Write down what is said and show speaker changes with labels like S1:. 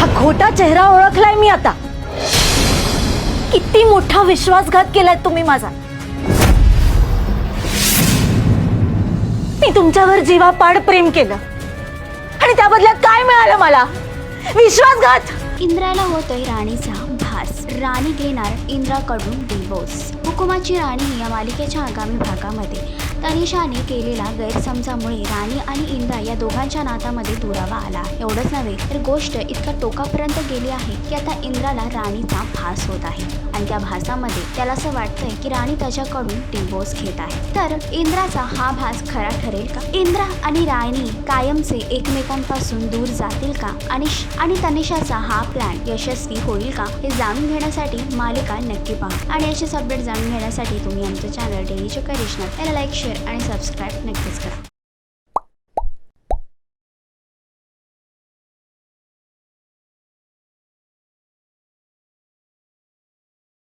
S1: हा खोटा चेहरा ओळखलाय मी आता। किती मोठा विश्वासघात केलाय तुम्ही माझा। मी तुमच्यावर जीवापाड प्रेम केलं आणि त्या बदल्यात काय मिळालं मला? विश्वासघात।
S2: इंद्राला होतोय राणीचा भास। राणी घेणार इंद्राकडून डिवोर्स। हुकुमाची राणी या मालिकेच्या आगामी भागामध्ये तनिषाने केलेल्या गैरसमजामुळे राणी आणि इंद्रा या दोघांच्या नात्यामध्ये दुरावा आला। एवढंच नव्हे तर गोष्ट इतक्या टोकापर्यंत गेली आहे की आता इंद्राला राणीचा भास होत आहे आणि त्या भासामध्ये त्याला असं वाटतंय की राणी त्याच्याकडून डिवोर्स घेत आहे। तर इंद्राचा हा भास खरा ठरेल का? इंद्रा आणि राणी कायमचे एकमेकांपासून दूर जातील का? आणि तनिषाचा हा प्लॅन यशस्वी होईल का? हे जाणून घेण्यासाठी मालिका नक्की पहा आणि अशीच अपडेट जाणून घेण्यासाठी तुम्ही आमचं चॅनल डेली चक्कर याला लाईक, शेअर आणि सबस्क्राईब नक्कीच करा।